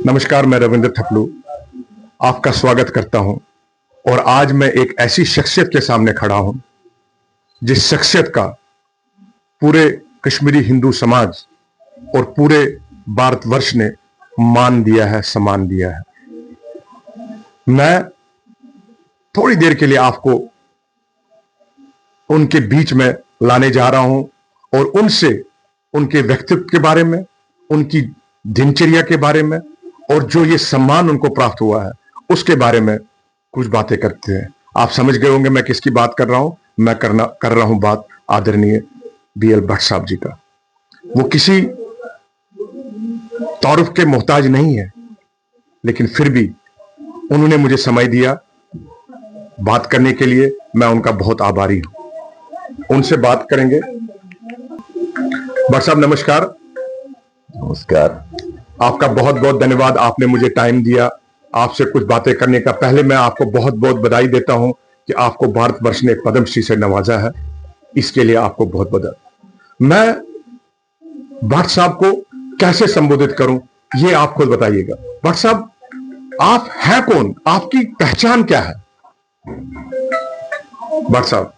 नमस्कार, मैं रविंद्र थपलू आपका स्वागत करता हूं। और आज मैं एक ऐसी शख्सियत के सामने खड़ा हूं जिस शख्सियत का पूरे कश्मीरी हिंदू समाज और पूरे भारतवर्ष ने मान दिया है, सम्मान दिया है। मैं थोड़ी देर के लिए आपको उनके बीच में लाने जा रहा हूं और उनसे उनके व्यक्तित्व के बारे में, उनकी दिनचर्या के बारे में और जो ये सम्मान उनको प्राप्त हुआ है उसके बारे में कुछ बातें करते हैं। आप समझ गए होंगे मैं किसकी बात कर रहा हूं। मैं कर रहा हूं बात आदरणीय बीएल भट्ट साहब जी का। वो किसी तारुफ के मोहताज नहीं है, लेकिन फिर भी उन्होंने मुझे समय दिया बात करने के लिए। मैं उनका बहुत आभारी हूं। उनसे बात करेंगे। भट्ट साहब नमस्कार। नमस्कार। आपका बहुत बहुत धन्यवाद, आपने मुझे टाइम दिया आपसे कुछ बातें करने का। पहले मैं आपको बहुत बहुत बधाई देता हूं कि आपको भारतवर्ष ने पद्मश्री से नवाजा है। इसके लिए आपको बहुत बधाई। मैं भट्ट साहब को कैसे संबोधित करूं ये आप खुद बताइएगा। भट्ट साहब, आप हैं कौन? आपकी पहचान क्या है? भट्ट साहब।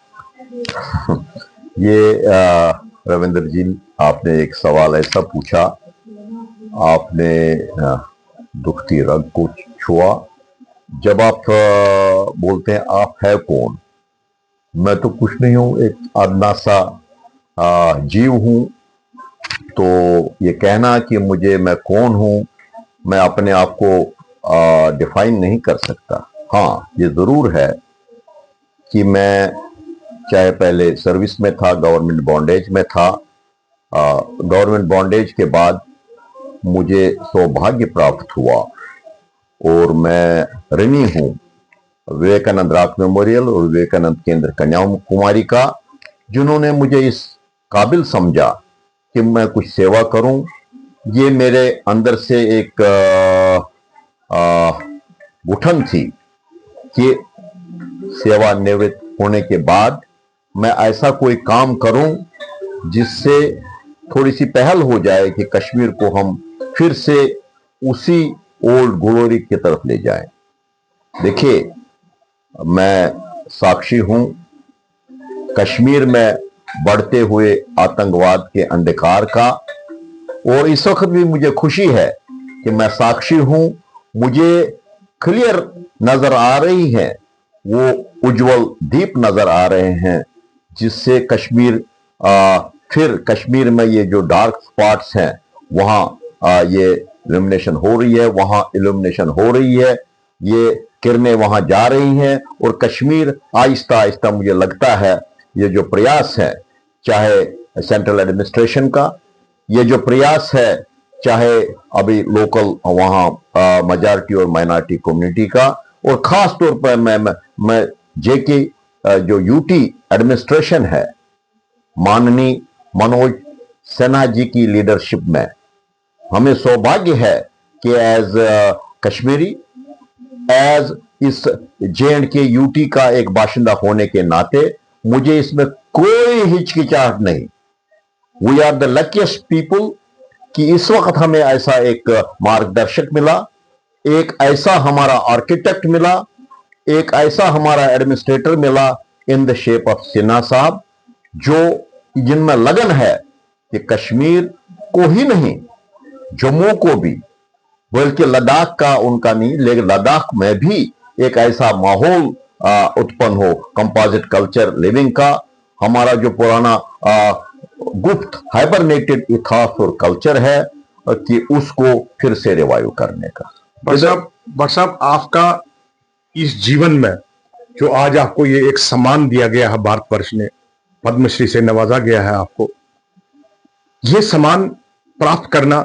ये रविंद्र जी, आपने एक सवाल ऐसा पूछा, आपने दुखती रग को छुआ। जब आप बोलते हैं आप है कौन, मैं तो कुछ नहीं हूं, एक अदना सा जीव हूं। तो ये कहना कि मैं कौन हूं, मैं अपने आप को डिफाइन नहीं कर सकता। हाँ, ये जरूर है कि मैं चाहे पहले सर्विस में था, गवर्नमेंट बॉन्डेज में था। गवर्नमेंट बॉन्डेज के बाद मुझे सौभाग्य प्राप्त हुआ और मैं ऋणी हूं विवेकानंद रॉक मेमोरियल और विवेकानंद केंद्र कन्याकुमारी का, जिन्होंने मुझे इस काबिल समझा कि मैं कुछ सेवा करूं। ये मेरे अंदर से एक घुटन थी कि सेवानिवृत्त होने के बाद मैं ऐसा कोई काम करूं जिससे थोड़ी सी पहल हो जाए कि कश्मीर को हम फिर से उसी ओल्ड ग्लोरी की तरफ ले जाएं। देखिए, मैं साक्षी हूं कश्मीर में बढ़ते हुए आतंकवाद के अंधकार का, और इस वक्त भी मुझे खुशी है कि मैं साक्षी हूं। मुझे क्लियर नजर आ रही है, वो उज्जवल दीप नजर आ रहे हैं जिससे कश्मीर फिर कश्मीर में ये जो डार्क स्पॉट्स हैं वहां ये इल्यूमिनेशन हो रही है, वहां इल्यूमिनेशन हो रही है, ये किरणें वहां जा रही हैं। और कश्मीर आहिस्ता आहिस्ता, मुझे लगता है, ये जो प्रयास है, चाहे सेंट्रल एडमिनिस्ट्रेशन का ये जो प्रयास है, चाहे अभी लोकल वहां मेजॉरिटी और माइनॉरिटी कम्युनिटी का, और खास तौर पर मैं जेके जो यूटी एडमिनिस्ट्रेशन है, माननीय मनोज सिन्हा जी की लीडरशिप में, हमें सौभाग्य है कि एज कश्मीरी, एज इस जे&के यूटी का एक बाशिंदा होने के नाते मुझे इसमें कोई हिचकिचाहट नहीं। We are the luckiest people कि इस वक्त हमें ऐसा एक मार्गदर्शक मिला, एक ऐसा हमारा आर्किटेक्ट मिला, एक ऐसा हमारा एडमिनिस्ट्रेटर मिला in the shape of Sinha साहब, जो जिनमें लगन है कि कश्मीर को ही नहीं, जम्मू को भी, बल्कि लद्दाख का उनका नहीं, लेकिन लद्दाख में भी एक ऐसा माहौल उत्पन्न हो कंपोजिट कल्चर लिविंग का। हमारा जो पुराना गुप्त हाइबरनेटेड इतिहास और कल्चर है कि उसको फिर से रिवाइव करने का। भट्ट साहब, आपका इस जीवन में जो आज आपको ये एक सम्मान दिया गया है, भारतवर्ष ने पद्मश्री से नवाजा गया है आपको, ये सम्मान प्राप्त करना,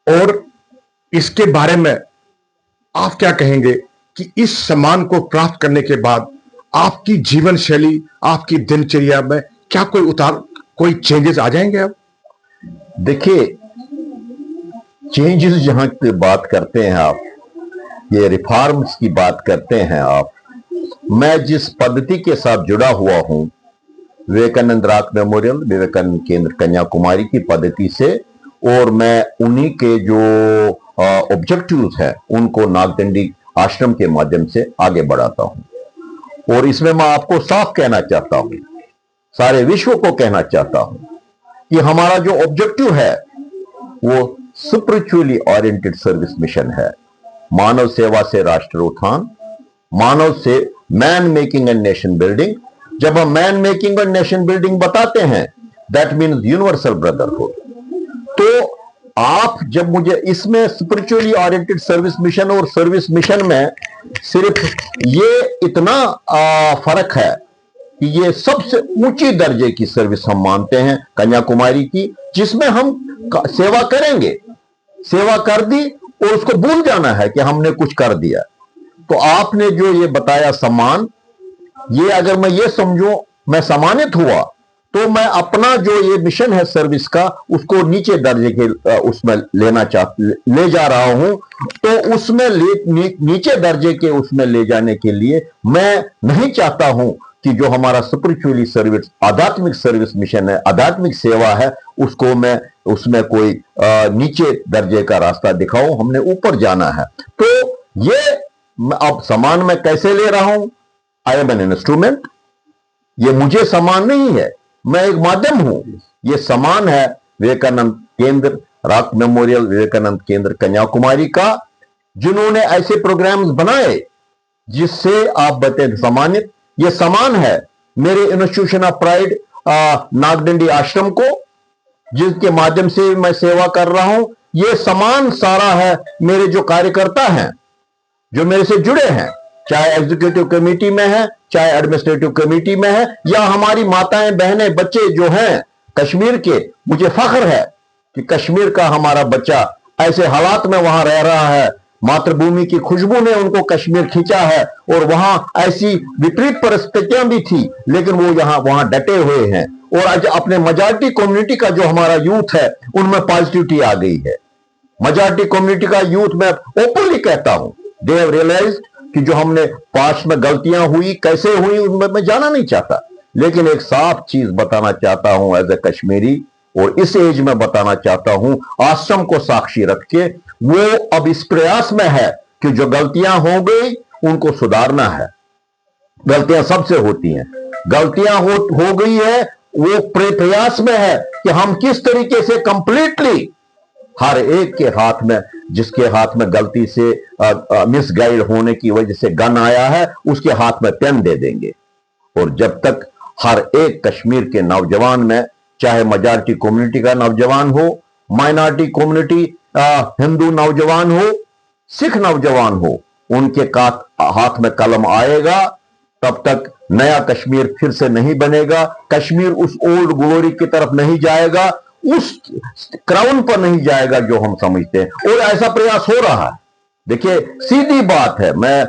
और इसके बारे में आप क्या कहेंगे कि इस सम्मान को प्राप्त करने के बाद आपकी जीवन शैली, आपकी दिनचर्या में क्या कोई चेंजेस आ जाएंगे? अब देखिए, चेंजेस जहां की बात करते हैं आप, ये रिफॉर्म्स की बात करते हैं आप, मैं जिस पद्धति के साथ जुड़ा हुआ हूं विवेकानंद राक मेमोरियल, विवेकानंद केंद्र कन्याकुमारी की पद्धति से, और मैं उन्हीं के जो ऑब्जेक्टिव्स हैं उनको नागदंडी आश्रम के माध्यम से आगे बढ़ाता हूं। और इसमें मैं आपको साफ कहना चाहता हूं, सारे विश्व को कहना चाहता हूं कि हमारा जो ऑब्जेक्टिव है वो स्पिरिचुअली ओरिएंटेड सर्विस मिशन है। मानव सेवा से राष्ट्र उत्थान, मानव से man making and nation building. जब हम मैन मेकिंग और नेशन बिल्डिंग बताते हैं, दैट मीन्स यूनिवर्सल ब्रदरहुड। तो आप जब मुझे इसमें स्पिरिचुअली ओरिएंटेड सर्विस मिशन और सर्विस मिशन में सिर्फ ये इतना फर्क है कि ये सबसे ऊंची दर्जे की सर्विस हम मानते हैं कन्याकुमारी की, जिसमें हम सेवा करेंगे। सेवा कर दी और उसको भूल जाना है कि हमने कुछ कर दिया। तो आपने जो ये बताया सम्मान, ये अगर मैं ये समझूं मैं सम्मानित हुआ, तो मैं अपना जो ये मिशन है सर्विस का उसको नीचे दर्जे के उसमें ले जा रहा हूं। तो उसमें नीचे दर्जे के उसमें ले जाने के लिए मैं नहीं चाहता हूं कि जो हमारा स्पिरिचुअली सर्विस, आध्यात्मिक सर्विस मिशन है, आध्यात्मिक सेवा है, उसको मैं उसमें कोई नीचे दर्जे का रास्ता दिखाऊं। हमने ऊपर जाना है। तो ये अब सामान मैं कैसे ले रहा हूं? I am an instrument. ये मुझे सामान नहीं है, मैं एक माध्यम हूं। ये सामान है विवेकानंद केंद्र राक मेमोरियल, विवेकानंद केंद्र कन्याकुमारी का, जिन्होंने ऐसे प्रोग्राम्स बनाए जिससे आप बते सम्मानित। ये समान है मेरे इंस्टीट्यूशन ऑफ प्राइड नागदंडी आश्रम को, जिसके माध्यम से मैं सेवा कर रहा हूं। ये समान सारा है मेरे जो कार्यकर्ता हैं, जो मेरे से जुड़े हैं, चाहे एग्जीक्यूटिव कमेटी में है, चाहे एडमिनिस्ट्रेटिव कमेटी में है, या हमारी माताएं बहनें बच्चे जो हैं कश्मीर के। मुझे फख्र है कि कश्मीर का हमारा बच्चा ऐसे हालात में वहां रह रहा है, मातृभूमि की खुशबू ने उनको कश्मीर खींचा है, और वहां ऐसी विपरीत परिस्थितियां भी थी, लेकिन वो वहां डटे हुए हैं। और आज अपने मेजॉरिटी कम्युनिटी का जो हमारा यूथ है उनमें पॉजिटिविटी आ गई है। मेजॉरिटी कम्युनिटी का यूथ मैं ओपनली कहता हूं, दे हैव रियलाइज्ड कि जो हमने पास्ट में गलतियां हुई, कैसे हुई, उनमें मैं जाना नहीं चाहता। लेकिन एक साफ चीज बताना चाहता हूं एज ए कश्मीरी, और इस एज में बताना चाहता हूं आश्रम को साक्षी रख के, वो अब इस प्रयास में है कि जो गलतियां हो गई उनको सुधारना है। गलतियां सबसे होती हैं, गलतियां हो गई है, वो प्रयास में है कि हम किस तरीके से कंप्लीटली हर एक के हाथ में, जिसके हाथ में गलती से मिसगाइड होने की वजह से गन आया है, उसके हाथ में पेन दे देंगे। और जब तक हर एक कश्मीर के नौजवान में, चाहे मेजॉरिटी कम्युनिटी का नौजवान हो, माइनॉरिटी कम्युनिटी, हिंदू नौजवान हो, सिख नौजवान हो, उनके हाथ में कलम आएगा, तब तक नया कश्मीर फिर से नहीं बनेगा। कश्मीर उस ओल्ड ग्लोरी की तरफ नहीं जाएगा, उस क्राउन पर नहीं जाएगा जो हम समझते हैं। और ऐसा प्रयास हो रहा है। देखिए, सीधी बात है, मैं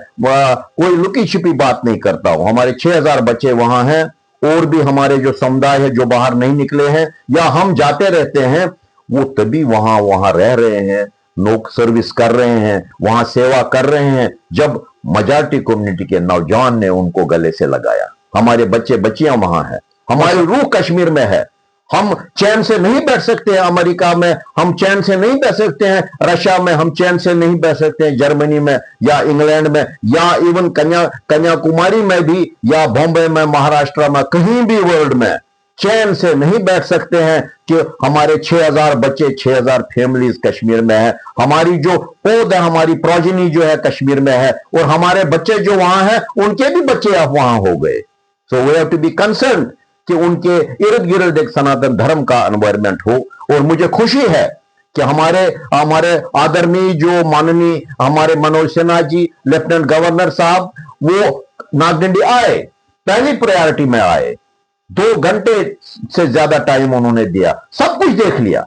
कोई लुकी छिपी बात नहीं करता हूं। हमारे 6000 बच्चे वहां हैं, और भी हमारे जो समुदाय है जो बाहर नहीं निकले हैं, या हम जाते रहते हैं, वो तभी वहां रह रहे हैं, लोग सर्विस कर रहे हैं, वहां सेवा कर रहे हैं, जब मेजॉरिटी कम्युनिटी के नौजवान ने उनको गले से लगाया। हमारे बच्चे बच्चियां वहां हैं, हमारी रूह कश्मीर में है। हम चैन से नहीं बैठ सकते हैं अमेरिका में, हम चैन से नहीं बैठ सकते हैं रशिया में, हम चैन से नहीं बैठ सकते हैं जर्मनी में या इंग्लैंड में, या इवन कन्याकुमारी में भी, या बॉम्बे में, महाराष्ट्र में, कहीं भी वर्ल्ड में चैन से नहीं बैठ सकते हैं कि हमारे 6000 बच्चे, 6000 फैमिलीज कश्मीर में है। हमारी जो पौध है, हमारी प्रोजेनी जो है कश्मीर में है, और हमारे बच्चे जो वहां हैं उनके भी बच्चे अब वहां हो गए। So we have to be concern कि उनके इर्द गिर्द एक सनातन धर्म का एनवायरमेंट हो। और मुझे खुशी है कि हमारे आदरणीय जो माननीय हमारे मनोज सिन्हा जी, लेफ्टिनेंट गवर्नर साहब, वो नागदंडी आए, पहली प्रायोरिटी में आए। 2 घंटे से ज्यादा टाइम उन्होंने दिया, सब कुछ देख लिया।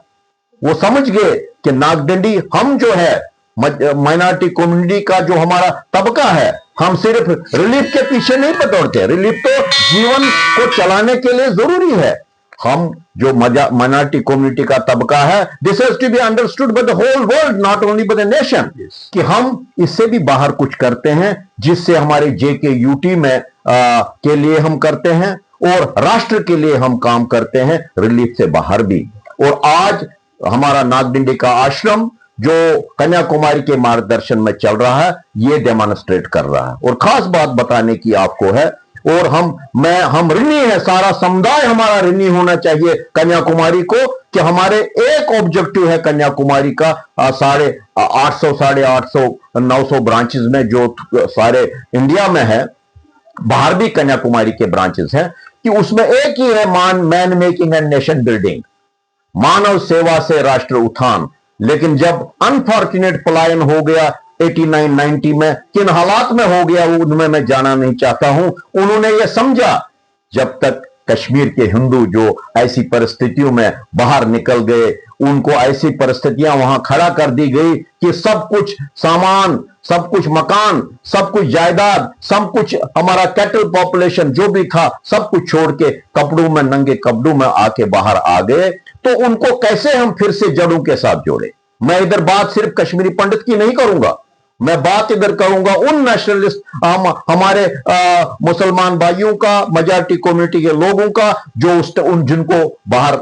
वो समझ गए कि नागदंडी, हम जो है माइनॉरिटी कम्युनिटी का जो हमारा तबका है, हम सिर्फ रिलीफ के पीछे नहीं दौड़ते। रिलीफ तो जीवन को चलाने के लिए जरूरी है। हम जो माइनॉरिटी कम्युनिटी का तबका है, this has to be understood by the whole world, not only by the nation, कि हम इससे भी बाहर कुछ करते हैं, जिससे हमारे JKUT में के लिए हम करते हैं, और राष्ट्र के लिए हम काम करते हैं, रिलीफ से बाहर भी। और आज हमारा नागडिंडी का आश्रम जो कन्याकुमारी के मार्गदर्शन में चल रहा है, ये डेमोन्स्ट्रेट कर रहा है। और खास बात बताने की आपको है, और हम ऋणी है, सारा समुदाय हमारा ऋणी होना चाहिए कन्याकुमारी को, कि हमारे एक ऑब्जेक्टिव है कन्याकुमारी का 850, 900 ब्रांचेस में, जो सारे इंडिया में है, बाहर भी कन्याकुमारी के ब्रांचेस हैं, कि उसमें एक ही है, man making and nation building, मानव सेवा से राष्ट्र उत्थान। लेकिन जब अनफॉर्चुनेट पलायन हो गया 89-90 में, किन हालात में हो गया वो उनमें मैं जाना नहीं चाहता हूं। उन्होंने ये समझा, जब तक कश्मीर के हिंदू जो ऐसी परिस्थितियों में बाहर निकल गए, उनको ऐसी परिस्थितियां वहां खड़ा कर दी गई कि सब कुछ सामान, सब कुछ मकान, सब कुछ जायदाद, सब कुछ हमारा कैटल पॉपुलेशन जो भी था, सब कुछ छोड़ के कपड़ों में, नंगे कपड़ों में आके बाहर आ गए। तो उनको कैसे हम फिर से जड़ों के साथ जोड़े। मैं इधर बात सिर्फ कश्मीरी पंडित की नहीं करूंगा, मैं बात इधर करूंगा उन नेशनलिस्ट, हमारे मुसलमान भाइयों का, मेजॉरिटी कम्युनिटी के लोगों का, जो जिनको बाहर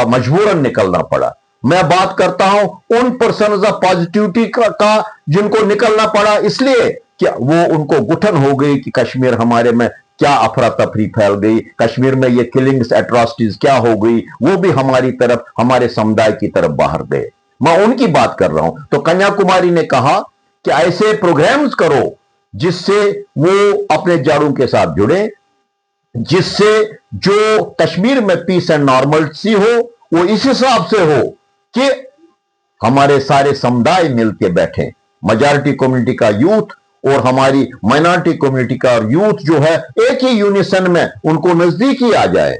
मजबूरन निकलना पड़ा। मैं बात करता हूं उन पर्सन्स ऑफ पॉजिटिविटी का जिनको निकलना पड़ा इसलिए कि वो उनको गुठन हो गई कि कश्मीर हमारे में क्या अफरा तफरी फैल गई, कश्मीर में ये किलिंग्स, एट्रोसिटीज क्या हो गई, वो भी हमारी तरफ, हमारे समुदाय की तरफ बाहर गए। मैं उनकी बात कर रहा हूं। तो कन्याकुमारी ने कहा कि ऐसे प्रोग्राम्स करो जिससे वो अपने जड़ों के साथ जुड़े, जिससे जो कश्मीर में पीस एंड नॉर्मलसी हो वो इस हिसाब से हो कि हमारे सारे समुदाय मिलके बैठे, मेजॉरिटी कम्युनिटी का यूथ और हमारी माइनॉरिटी कम्युनिटी का यूथ जो है एक ही यूनिसन में उनको नजदीक ही आ जाए।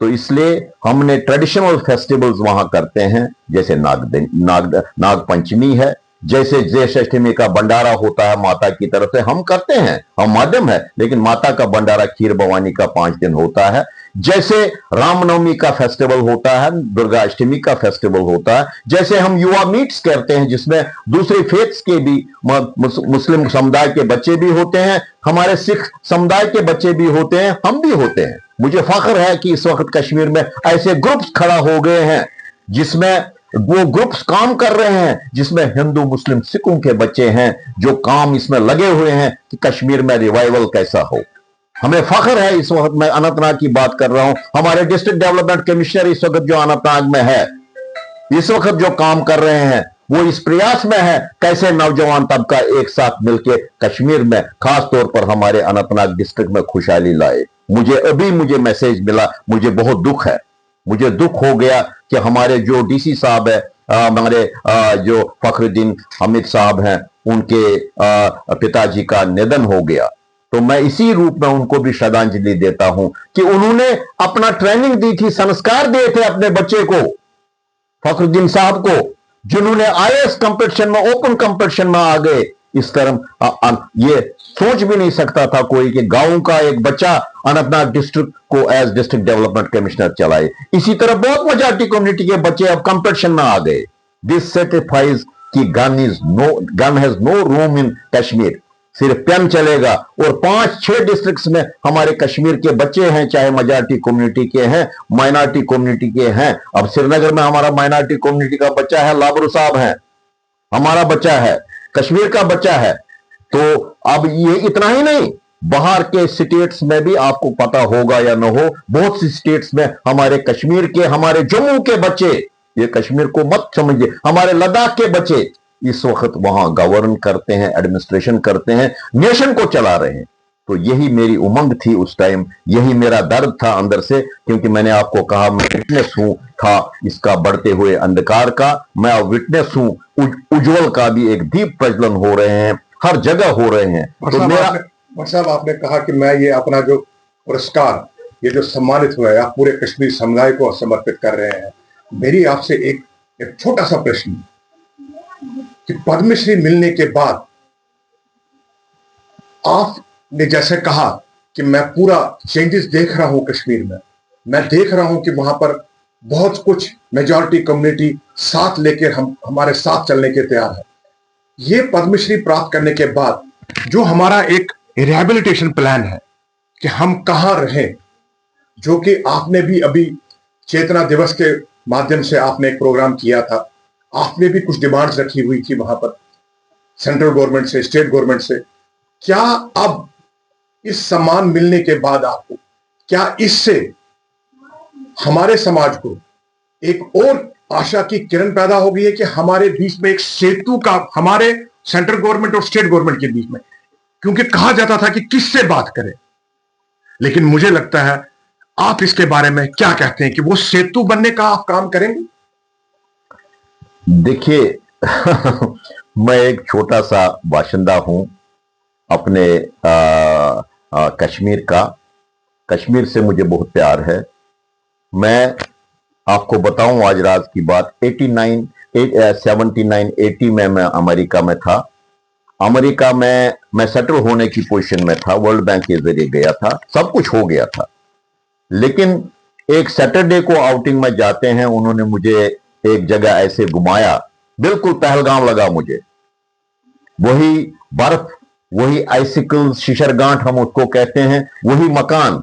तो इसलिए हमने ट्रेडिशनल फेस्टिवल्स वहां करते हैं, जैसे नाग पंचमी है, जैसे ज्येष्ठाष्टमी का भंडारा होता है माता की तरफ से, हम करते हैं, हम माध्यम है, लेकिन माता का भंडारा खीर भवानी का 5 दिन होता है। जैसे रामनवमी का फेस्टिवल होता है, दुर्गा अष्टमी का फेस्टिवल होता है, जैसे हम युवा मीट्स करते हैं जिसमें दूसरे फेथ्स के भी, मुस्लिम समुदाय के बच्चे भी होते हैं, हमारे सिख समुदाय के बच्चे भी होते हैं, हम भी होते हैं। मुझे फख्र है कि इस वक्त कश्मीर में ऐसे ग्रुप्स खड़ा हो गए हैं जिसमें वो ग्रुप्स काम कर रहे हैं, जिसमें हिंदू, मुस्लिम, सिखों के बच्चे हैं जो काम इसमें लगे हुए हैं कि कश्मीर में रिवाइवल कैसा हो। हमें फख्र है, इस वक्त मैं अनंतनाग की बात कर रहा हूं, हमारे डिस्ट्रिक्ट डेवलपमेंट कमिश्नर इस वक्त जो अनंतनाग में है, इस वक्त जो काम कर रहे हैं, वो इस प्रयास में है कैसे नौजवान तबका एक साथ मिलकर कश्मीर में, खास तौर पर हमारे अनंतनाग डिस्ट्रिक्ट में खुशहाली लाए। मुझे मैसेज मिला, मुझे बहुत दुख है, मुझे दुख हो गया कि हमारे जो डीसी साहब है, हमारे जो फखरुद्दीन हमीद साहब हैं, उनके पिताजी का निधन हो गया। तो मैं इसी रूप में उनको भी श्रद्धांजलि देता हूं कि उन्होंने अपना ट्रेनिंग दी थी, संस्कार दिए थे अपने बच्चे को, फखरुद्दीन साहब को, जिन्होंने आईएएस कंपटीशन में, ओपन कंपटीशन में आ गए। इस तरह ये सोच भी नहीं सकता था कोई कि गांव का एक बच्चा अनंतनाग डिस्ट्रिक्ट को एज डिस्ट्रिक्ट डेवलपमेंट कमिश्नर चलाए। इसी तरह बहुत मेजॉरिटी कम्युनिटी के बच्चे अब कंपटीशन में आ गए। दिस सर्टिफाइज कि gun has no room in Kashmir, सिर्फ पेन चलेगा। और 5-6 डिस्ट्रिक्ट्स में हमारे कश्मीर के बच्चे हैं, चाहे मेजॉरिटी कम्युनिटी के हैं, माइनॉरिटी कम्युनिटी के हैं। अब श्रीनगर में हमारा माइनॉरिटी कम्युनिटी का बच्चा है, लाबरू साहब है, हमारा बच्चा है, कश्मीर का बच्चा है। तो अब ये इतना ही नहीं, बाहर के स्टेट्स में भी आपको पता होगा या न हो, बहुत सी स्टेट्स में हमारे कश्मीर के, हमारे जम्मू के बच्चे, ये कश्मीर को मत समझिए, हमारे लद्दाख के बच्चे इस वक्त वहां गवर्न करते हैं, एडमिनिस्ट्रेशन करते हैं, नेशन को चला रहे हैं। तो यही मेरी उमंग थी उस टाइम, यही मेरा दर्द था अंदर से, क्योंकि मैंने आपको कहा मैं विटनेस हूं था इसका बढ़ते हुए अंधकार का, मैं विटनेस हूं उज्जवल का भी एक दीप प्रज्वलन हो रहे हैं, हर जगह हो रहे हैं। तो मेरा साहब आपने कहा कि मैं ये अपना जो पुरस्कार, ये जो सम्मानित हुआ है, आप पूरे कश्मीरी समुदाय को समर्पित कर रहे हैं। मेरी आपसे एक छोटा सा प्रश्न कि पद्मश्री मिलने के बाद आपने जैसे कहा कि मैं पूरा चेंजेस देख रहा हूं कश्मीर में, मैं देख रहा हूं कि वहां पर बहुत कुछ मेजॉरिटी कम्युनिटी साथ लेकर हमारे साथ चलने के तैयार है। ये पद्मश्री प्राप्त करने के बाद जो हमारा एक रिहैबिलिटेशन प्लान है कि हम कहां रहें, जो कि आपने भी अभी चेतना दिवस के माध्यम से आपने एक प्रोग्राम किया था, आपने भी कुछ डिमांड्स रखी हुई थी वहां पर सेंट्रल गवर्नमेंट से, स्टेट गवर्नमेंट से। क्या अब इस सम्मान मिलने के बाद आपको, क्या इससे हमारे समाज को एक और आशा की किरण पैदा हो गई है कि हमारे बीच में एक सेतु का, हमारे सेंट्रल गवर्नमेंट और स्टेट गवर्नमेंट के बीच में, क्योंकि कहा जाता था कि किससे बात करें, लेकिन मुझे लगता है आप इसके बारे में क्या कहते हैं कि वो सेतु बनने का आप काम करेंगे? देखिए मैं एक छोटा सा बाशिंदा हूं अपने कश्मीर का। कश्मीर से मुझे बहुत प्यार है। मैं आपको बताऊं आज राज की बात, 79 80 में मैं अमेरिका में था। अमेरिका में मैं सेटल होने की पोजीशन में था, वर्ल्ड बैंक के जरिए गया था, सब कुछ हो गया था। लेकिन एक सैटरडे को आउटिंग में जाते हैं, उन्होंने मुझे एक जगह ऐसे घुमाया, बिल्कुल पहलगाम लगा मुझे। वही बर्फ, वही आइसिकल्स, शिशरगांठ हम उसको कहते हैं, वही मकान।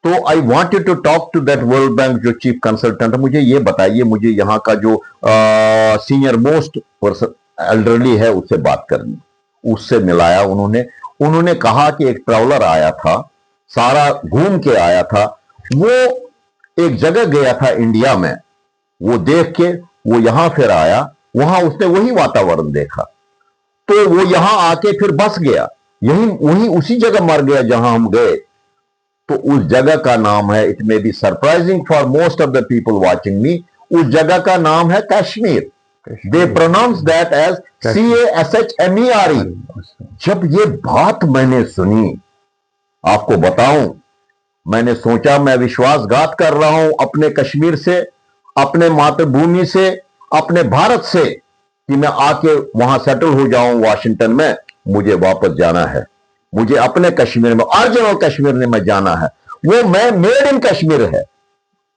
तो I wanted to talk to that World Bank जो चीफ कंसल्टेंट है, मुझे ये बताइए, मुझे यहाँ का जो सीनियर मोस्ट पर्सन एल्डरली है उससे बात करनी। उससे मिलाया उन्होंने कहा कि एक ट्रैवलर आया था, सारा घूम के आया था, वो एक जगह गया था इंडिया में, वो देख के वो यहां फिर आया, वहां उसने वही वातावरण देखा, तो वो यहां आके फिर बस गया, वही उसी जगह मर गया जहां हम गए। तो उस जगह का नाम है, it may be surprising for most of the people watching me, उस जगह का नाम है कश्मीर। दे प्रोनाउंस दैट एज CASHMERE। जब ये बात मैंने सुनी, आपको बताऊं, मैंने सोचा मैं विश्वासघात कर रहा हूं अपने कश्मीर से, अपने मातृभूमि से, अपने भारत से, कि मैं आके वहां सेटल हो जाऊं वाशिंगटन में। मुझे वापस जाना है, मुझे अपने कश्मीर में, ओरिजिनल कश्मीर में जाना है। वो मैं मेड इन कश्मीर है,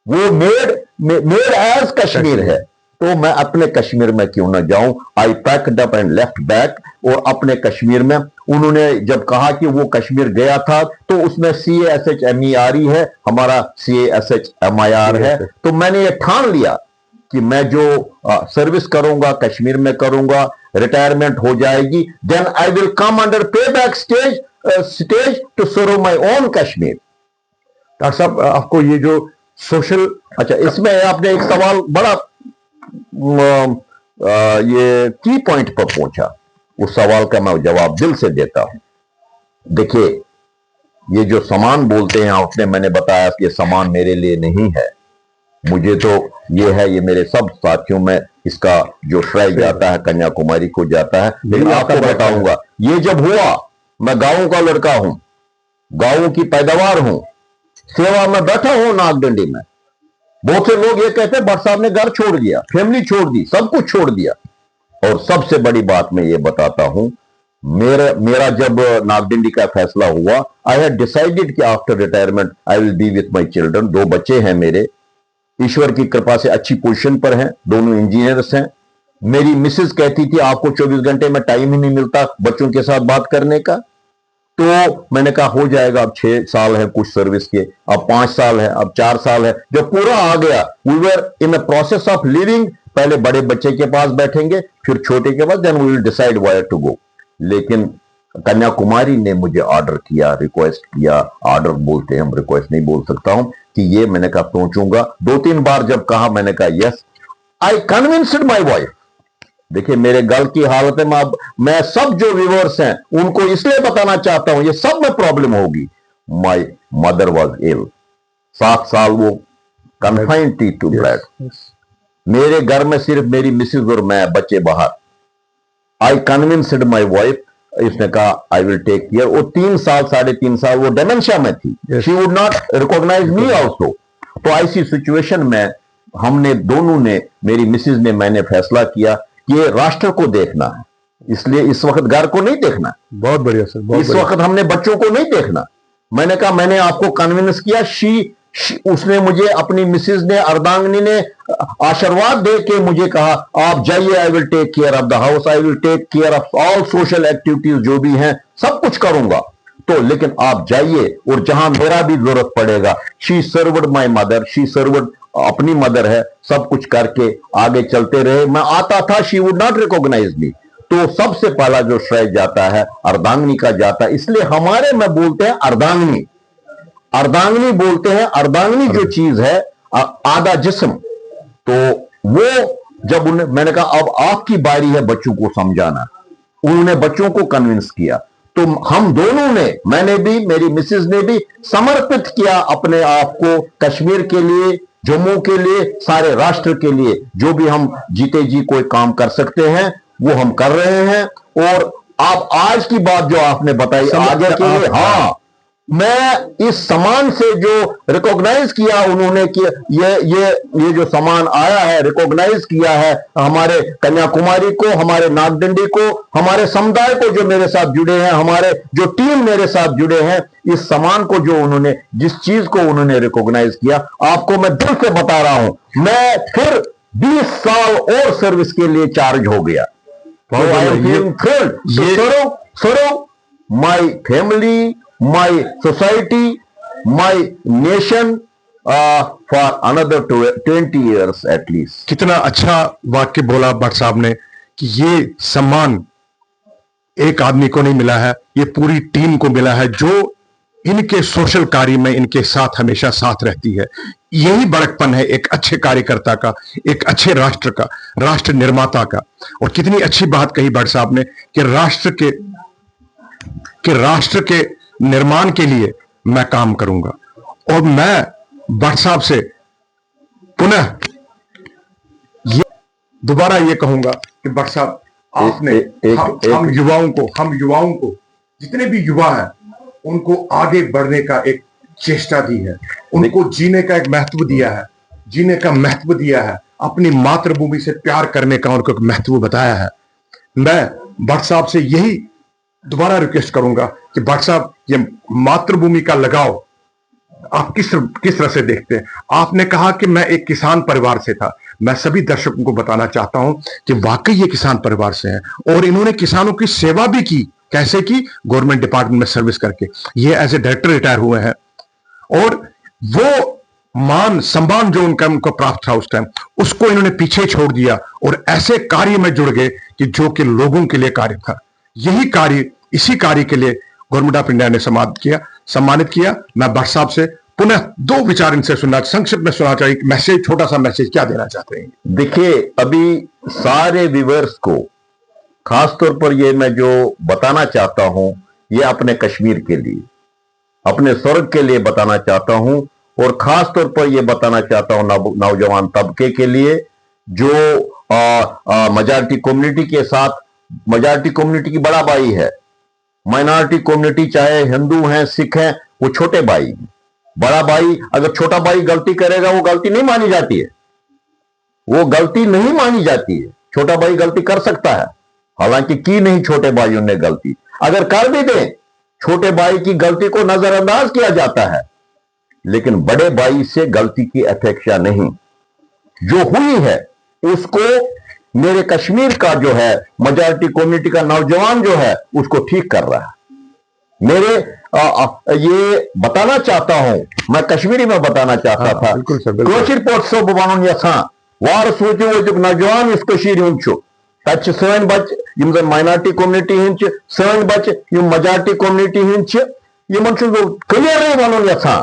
वो मेड एज कश्मीर है। तो मैं अपने कश्मीर में क्यों ना जाऊं। I packed up and left back, और अपने कश्मीर में, उन्होंने जब कहा कि वो कश्मीर गया था, तो उसमें CASHMERE है, हमारा CASHMIR है। तो मैंने ये ठान लिया कि मैं जो सर्विस करूंगा कश्मीर में करूंगा, रिटायरमेंट हो जाएगी, then I will come under pay back stage to serve my own Kashmir. Doctor साहब, आपको ये जो सोशल, अच्छा, इसमें आपने एक सवाल बड़ा ये की पॉइंट पर पहुंचा, उस सवाल का मैं जवाब दिल से देता हूं। देखिए, ये जो सामान बोलते हैं आपने, मैंने बताया कि ये सामान मेरे लिए नहीं है, मुझे तो ये है, ये मेरे सब साथियों में इसका जो श्रेय जाता है कन्याकुमारी को जाता है। लेकिन आपको बताऊंगा, ये जब हुआ, मैं गांव का लड़का हूं, गांव की पैदावार हूं, सेवा में बैठा हूं नागडंडी में। बहुत से लोग ये कहते हैं भट्ट साहब ने घर छोड़ दिया, फैमिली छोड़ दी, सब कुछ छोड़ दिया। और सबसे बड़ी बात मैं ये बताता हूं, मेरा जब नागडंडी का फैसला हुआ, आई हैड डिसाइडेड कि after retirement I will be with my children. 2 बच्चे हैं मेरे, ईश्वर की कृपा से अच्छी पोजीशन पर हैं, दोनों इंजीनियर्स हैं। मेरी मिसेज कहती थी आपको 24 घंटे में टाइम ही नहीं मिलता बच्चों के साथ बात करने का। तो मैंने कहा हो जाएगा, अब 6 साल है कुछ सर्विस के, अब 5 साल है, अब 4 साल है, जब पूरा आ गया, we were in the process of living. पहले बड़े बच्चे के पास बैठेंगे, फिर छोटे के पास, then we will decide where to go. लेकिन कन्याकुमारी ने मुझे ऑर्डर किया, रिक्वेस्ट किया, ऑर्डर बोलते हैं, हम रिक्वेस्ट नहीं बोल सकता हूं, कि ये मैंने कहा पहुंचूंगा। 2-3 बार जब कहा, मैंने कहा yes, I convinced my wife. देखिए, मेरे गल की हालत है, मैं सब जो व्यूअर्स हैं उनको इसलिए बताना चाहता हूं, ये सब में प्रॉब्लम होगी। माई मदर वॉज इल, 7 साल वो कन्फाइंड टू बेड। मेरे घर में सिर्फ मेरी मिसेज और मैं, बच्चे बाहर। आई कन्विंस्ड माई वाइफ, इसने कहा आई विल टेक केयर। वो 3 साल 3.5 साल वो डेमेंशिया में थी, she would not recognise me also. तो ऐसी सिचुएशन में हमने दोनों ने, मेरी मिसेज ने, मैंने फैसला किया कि ये राष्ट्र को देखना है, इसलिए इस वक्त घर को नहीं देखना। बहुत बढ़िया सर, बहुत इस वक्त हमने बच्चों को नहीं देखना। मैंने कहा मैंने आपको कन्विंस किया, उसने मुझे, अपनी मिसेज ने, अर्धांगिनी ने आशीर्वाद दे के मुझे कहा आप जाइए, I will take care of the house, I will take care of all social activities जो भी हैं, सब कुछ करूंगा। तो लेकिन आप जाइए और जहां मेरा भी जरूरत पड़ेगा, she served my mother, she served अपनी मदर है, सब कुछ करके आगे चलते रहे। मैं आता था, शी वुड नॉट रिकॉग्नाइज मी। तो सबसे पहला जो श्रेय जाता है अर्धांगिनी का जाता है। इसलिए हमारे में बोलते हैं अर्धांगिनी, अर्धांगिनी बोलते हैं। अर्धांगिनी जो चीज है आधा जिस्म, तो वो जब उन्हें मैंने कहा अब आपकी बारी है बच्चों को समझाना, उन्होंने बच्चों को कन्विंस किया। तो हम दोनों ने, मैंने भी, मेरी मिसेज ने भी समर्पित किया अपने आप को कश्मीर के लिए, जम्मू के लिए, सारे राष्ट्र के लिए। जो भी हम जीते जी कोई काम कर सकते हैं वो हम कर रहे हैं। और आप आज की बात जो आपने बताई आगे के लिए, हाँ, मैं इस सम्मान से जो रिकॉग्नाइज किया उन्होंने कि ये जो सम्मान आया है, रिकॉग्नाइज किया है हमारे कन्याकुमारी को, हमारे नागडंडी को, हमारे समुदाय को जो मेरे साथ जुड़े हैं, हमारे जो टीम मेरे साथ जुड़े हैं, इस सम्मान को जो उन्होंने, जिस चीज को उन्होंने रिकॉग्नाइज किया, आपको मैं दिल से बता रहा हूं, मैं फिर 20 साल और सर्विस के लिए चार्ज हो गया। My family, my society, my nation for another 20 years at least. कितना अच्छा वाक्य बोला भट्ट साहब ने कि ये सम्मान एक आदमी को नहीं मिला है, ये पूरी टीम को मिला है जो इनके सोशल कार्य में इनके साथ हमेशा साथ रहती है। यही बड़कपन है एक अच्छे कार्यकर्ता का, एक अच्छे राष्ट्र का, राष्ट्र निर्माता का। और कितनी अच्छी बात कही भट्ट साहब ने कि राष्ट्र के निर्माण के लिए मैं काम करूंगा। और मैं भट्ट साहब से पुनः दोबारा ये कहूंगा कि भट्ट साहब आपने हम युवाओं को जितने भी युवा हैं उनको आगे बढ़ने का एक चेष्टा दी है, उनको जीने का एक महत्व दिया है, जीने का महत्व दिया है, अपनी मातृभूमि से प्यार करने का उनको महत्व बताया है। मैं भट्ट साहब से यही दोबारा रिक्वेस्ट करूंगा कि भट्ट साहब ये मातृभूमि का लगाव आप किस तरह से देखते हैं? आपने कहा कि मैं एक किसान परिवार से था। मैं सभी दर्शकों को बताना चाहता हूं कि वाकई ये किसान परिवार से हैं और इन्होंने किसानों की सेवा भी की। कैसे की? गवर्नमेंट डिपार्टमेंट में सर्विस करके ये एज ए डायरेक्टर रिटायर हुए हैं। और वो मान सम्मान जो उनको प्राप्त था उस टाइम, उसको इन्होंने पीछे छोड़ दिया और ऐसे कार्य में जुड़ गए कि जो कि लोगों के लिए कार्य था। यही कार्य, इसी कार्य के लिए गवर्नमेंट ऑफ इंडिया ने सम्मानित किया। मैं भट्ट साहब से पुनः दो विचार इनसे सुनना, संक्षिप्त में सुनना चाहिए। मैसेज, छोटा सा मैसेज क्या देना चाहते हैं? देखिए, अभी सारे व्यूअर्स को खासतौर पर ये मैं जो बताना चाहता हूं, ये अपने कश्मीर के लिए, अपने स्वर्ग के लिए बताना चाहता हूं। और खासतौर पर यह बताना चाहता हूं नौजवान तबके के लिए जो मेजॉरिटी कम्युनिटी के साथ, मेजॉरिटी कम्युनिटी की बड़ा भाई है, माइनॉरिटी कम्युनिटी चाहे हिंदू हैं, सिख हैं, वो छोटे भाई हैं। बड़ा भाई, अगर छोटा भाई गलती करेगा वो गलती नहीं मानी जाती है, वो गलती नहीं मानी जाती है। छोटा भाई गलती कर सकता है, हालांकि की नहीं छोटे भाइयों ने गलती। अगर कर भी दे, छोटे भाई की गलती को नजरअंदाज किया जाता है, लेकिन बड़े भाई से गलती की अपेक्षा नहीं। जो हुई है उसको मेरे कश्मीर का जो है मेजॉरिटी कम्युनिटी का नौजवान जो है उसको ठीक कर रहा है। मेरे ये बताना चाहता हूं, मैं कश्मीरी में बताना चाहता था, कश्मीर पोट सब वन यहां वार सोचो वो नौजवान इस तक सन बच यम माइनॉरिटी कम्युनिटी हंद सन बच मेजॉरिटी कम्युनिटी हंद क्लियर वन यहां।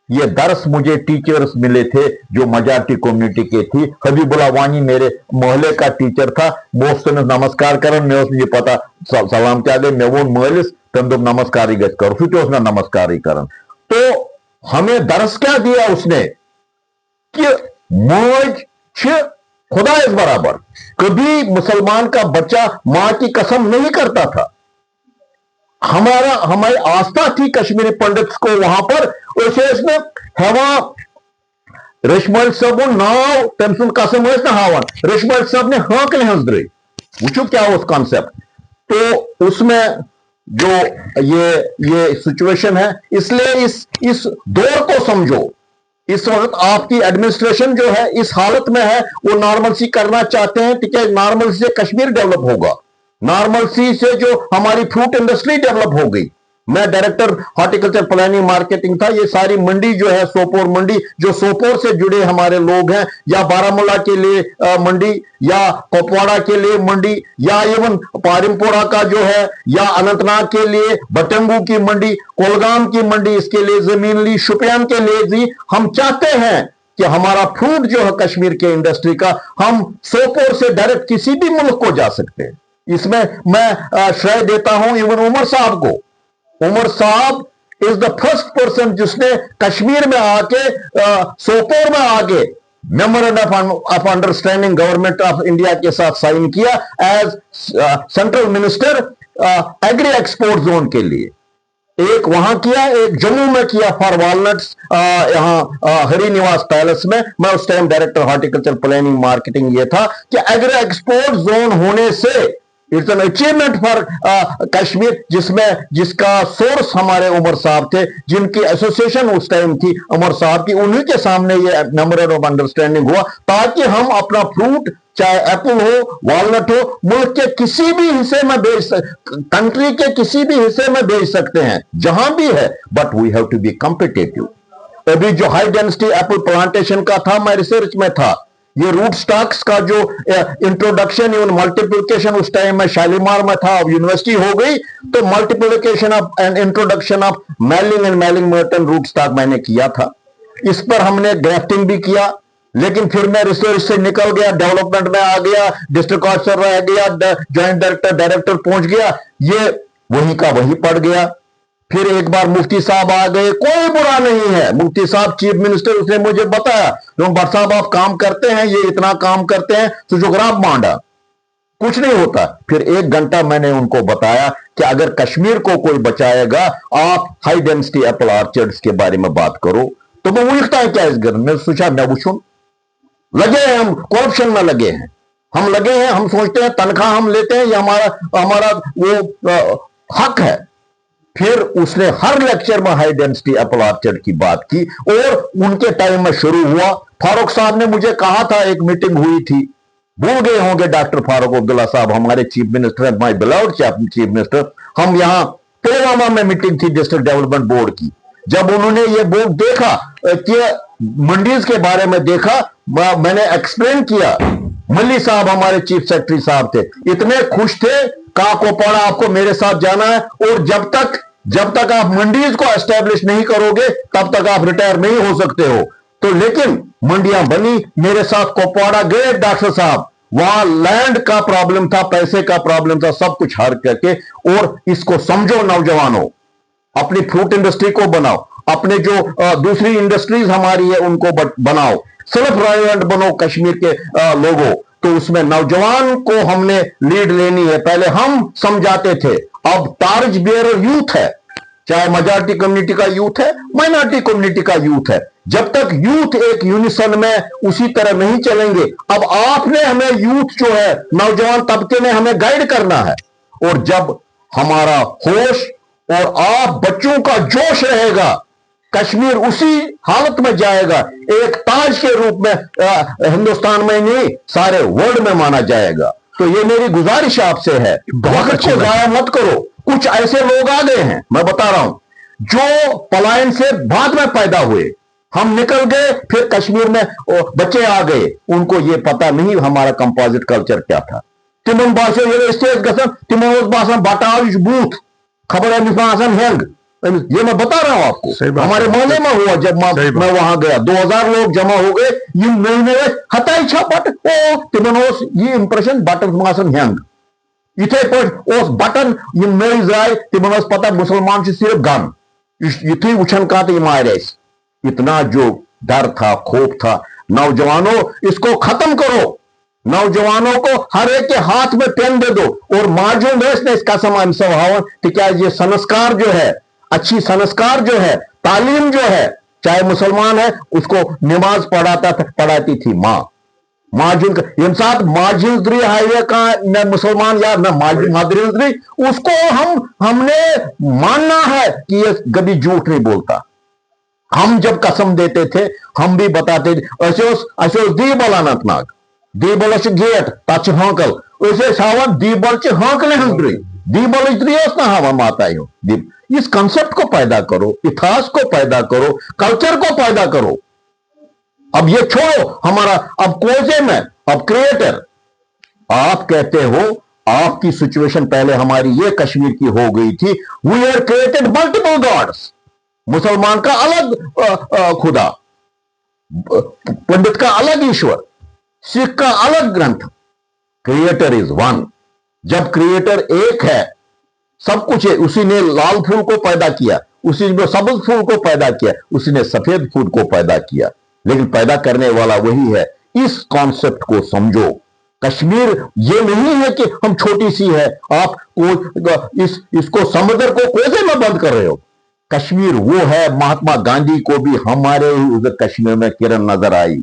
ये दर्स मुझे टीचर्स मिले थे जो मेजॉरिटी कम्युनिटी के थी। हबीबुल्ला वानी मेरे मोहल्ले का टीचर था। बहुत नमस्कार कर, मे पता सलाम क्या गई, मे वो मलिस तम दोप नमस्कार गज कर, सह नमस्कार कर। तो हमें दर्स क्या दिया उसने कि मौज खुदा इस बराबर। कभी मुसलमान का बच्चा मां की कसम नहीं करता था। हमारी आस्था थी कश्मीरी पंडित्स को वहां पर। हेवा रशमल सब नाव तम सुन कसम हावन, रशमल सब ने हाकल हंसद्रे, वो क्या उस कॉन्सेप्ट। तो उसमें जो ये सिचुएशन है, इसलिए इस दौर को समझो। इस वक्त आपकी एडमिनिस्ट्रेशन जो है इस हालत में है, वो नॉर्मल सी करना चाहते हैं कि नॉर्मल से कश्मीर डेवलप होगा, नॉर्मल सी से जो हमारी फ्रूट इंडस्ट्री डेवलप हो गई, मैं डायरेक्टर हॉर्टिकल्चर प्लानिंग मार्केटिंग था। ये सारी मंडी जो है सोपोर मंडी, जो सोपोर से जुड़े हमारे लोग हैं, या बारामूला के लिए मंडी, या कुपवाड़ा के लिए मंडी, या इवन पारिमपोरा का जो है, या अनंतनाग के लिए बटंगू की मंडी, कोलगाम की मंडी, इसके लिए जमीन ली, शुपियान के लिए भी हम चाहते हैं कि हमारा फ्रूट जो है कश्मीर के इंडस्ट्री का, हम सोपोर से डायरेक्ट किसी भी मुल्क को जा सकते हैं। इसमें मैं श्रेय देता हूं इवन उमर साहब को। उमर साहब इज द फर्स्ट पर्सन जिसने कश्मीर में आके सोपोर में आके memorandum of understanding government of India के साथ साइन किया as central minister agri export zone के लिए। एक वहां किया, एक जम्मू में किया फॉर वॉलनट्स, यहां हरी निवास पैलेस में। मैं उस time director horticulture planning marketing ये था कि एग्री एक्सपोर्ट जोन होने से it's an achievement for Kashmir, जिसका सोर्स हमारे उमर साहब थे, जिनकी एसोसिएशन उस टाइम थी उमर साहब की, उन्हीं के सामने ये मेमोरेंडम ऑफ अंडरस्टैंडिंग हुआ, ताकि हम अपना फ्रूट, चाहे एप्पल हो, वॉलनट हो, मुल्क के किसी भी हिस्से में कंट्री के किसी भी हिस्से में बेच सकते हैं, जहां भी है, but we have to be competitive. अभी जो हाई डेंसिटी एप्पल प्लांटेशन का था, मैं रिसर्च में था, ये रूट स्टॉक्स का जो इंट्रोडक्शन एवं मल्टीप्लिकेशन उस टाइम में शालीमार में था, अब यूनिवर्सिटी हो गई, तो multiplication of and introduction of Malling and Malling Merton root stock मैंने किया था। इस पर हमने ग्राफ्टिंग भी किया, लेकिन फिर मैं रिसर्च से निकल गया, डेवलपमेंट में आ गया, डिस्ट्रिक्ट ऑफिसर रह गया, ज्वाइंट डायरेक्टर पहुंच गया, ये वहीं का वहीं पड़ गया। फिर एक बार मुफ्ती साहब आ गए, कोई बुरा नहीं है, मुफ्ती साहब चीफ मिनिस्टर, उसने मुझे बताया, भट्ट साहब आप काम करते हैं, ये इतना काम करते हैं, सुजोग्राफ मांडा, कुछ नहीं होता। फिर 1 घंटा मैंने उनको बताया कि अगर कश्मीर को कोई बचाएगा, आप हाई डेंसिटी एप्पल ऑर्चर्ड्स के बारे में बात करो। तो वो लिखता है क्या इस घर में, सोचा मैं पूछूं, लगे हैं हम करप्शन में, लगे हैं हम, लगे हैं हम, सोचते हैं तनख्वाह हम लेते हैं, ये हमारा वो हक है। फिर उसने हर लेक्चर में हाई डेंसिटी एप्पल ऑर्चर्ड की बात की, और उनके टाइम में शुरू हुआ। फारूक साहब ने मुझे कहा था, एक मीटिंग हुई थी, भूल गए होंगे डॉक्टर फारूक अब्दुल्ला साहब, हमारे chief minister, my beloved chief minister, हम यहां पुलवामा में मीटिंग थी डिस्ट्रिक्ट डेवलपमेंट बोर्ड की। जब उन्होंने ये बोर्ड देखा कि मंडीज के बारे में देखा, मैंने एक्सप्लेन किया, मल्ली साहब हमारे चीफ सेक्रेटरी साहब थे, इतने खुश थे, कहा कोपाड़ा आपको मेरे साथ जाना है, और जब तक आप मंडीज को एस्टेब्लिश नहीं करोगे तब तक आप रिटायर नहीं हो सकते हो। तो लेकिन मंडियां बनी, मेरे साथ कोपाड़ा गए डॉक्टर साहब, वहां लैंड का प्रॉब्लम था, पैसे का प्रॉब्लम था, सब कुछ हर करके, और इसको समझो नौजवानों, अपनी फ्रूट इंडस्ट्री को बनाओ, अपने जो दूसरी इंडस्ट्रीज हमारी है उनको बनाओ, सेल्फ रिलायंट बनो कश्मीर के लोगों। तो उसमें नौजवान को हमने लीड लेनी है। पहले हम समझाते थे, अब टार्च बियरर यूथ है, चाहे मेजॉरिटी कम्युनिटी का यूथ है, माइनॉरिटी कम्युनिटी का यूथ है। जब तक यूथ एक यूनिसन में उसी तरह नहीं चलेंगे, अब आपने हमें यूथ जो है, नौजवान तबके में हमें गाइड करना है। और जब हमारा होश और आप बच्चों का जोश रहेगा, कश्मीर उसी हालत में जाएगा, एक ताज के रूप में हिंदुस्तान में नहीं सारे वर्ल्ड में माना जाएगा। तो ये मेरी गुजारिश आपसे है, वक्त को जाया मत करो। कुछ ऐसे लोग आ गए हैं, मैं बता रहा हूं, जो पलायन से बाद में पैदा हुए, हम निकल गए, फिर कश्मीर में बच्चे आ गए, उनको ये पता नहीं हमारा कंपोजिट कल्चर क्या था। तिमन बासो ये स्टेज गसन, तिमन बासन बटाव बूथ खबर है हेंग, ये मैं बता रहा हूं आपको, हमारे मोहल्ले में हुआ। जब मैं वहां गया, 2000 लोग जमा हो गए, हताई छापट तिमनोस ये इंप्रेशन बटन मासन हेंग, इथे पे बटन नई जाए तिमन पता मुसलमान से सिर्फ गन इथे उछन का तो मारे। इतना जो डर था, खौफ था। नौजवानों, इसको खत्म करो, नौजवानों को हर एक के हाथ में पेन दे दो, और मार्जुन देश ने इसका समान स्वभाव कि क्या ये संस्कार जो है, अच्छी संस्कार जो है, तालीम जो है, चाहे मुसलमान है उसको नमाज पढ़ाती थी मां मार्जिन यम साथ मार्जिन हाईवे का न मुसलमान या न मादरी, उसको हमने मानना है कि ये कभी झूठ नहीं बोलता। हम जब कसम देते थे, हम भी बताते थे, दी बल अनंतनाग, दी बल गेट तच हंकल, दी बल हंकले हंकरी, दी बल ना हवा माता इस कंसेप्ट को पैदा करो, इतिहास को पैदा करो, कल्चर को पैदा करो। अब ये छोड़ो हमारा, अब कोजे में, अब क्रिएटर। आप कहते हो आपकी सिचुएशन पहले हमारी ये कश्मीर की हो गई थी, we are created multiple gods. मुसलमान का अलग खुदा, पंडित का अलग ईश्वर, सिख का अलग ग्रंथ। Creator is one. जब क्रिएटर एक है, सब कुछ है। उसी ने लाल फूल को पैदा किया, उसी ने सब्ज फूल को पैदा किया, उसी ने सफेद फूल को पैदा किया, लेकिन पैदा करने वाला वही है। इस कॉन्सेप्ट को समझो। कश्मीर ये नहीं है कि हम छोटी सी है, आप इसको समुद्र को कोसे में बंद कर रहे हो। कश्मीर वो है, महात्मा गांधी को भी हमारे कश्मीर में किरण नजर आई,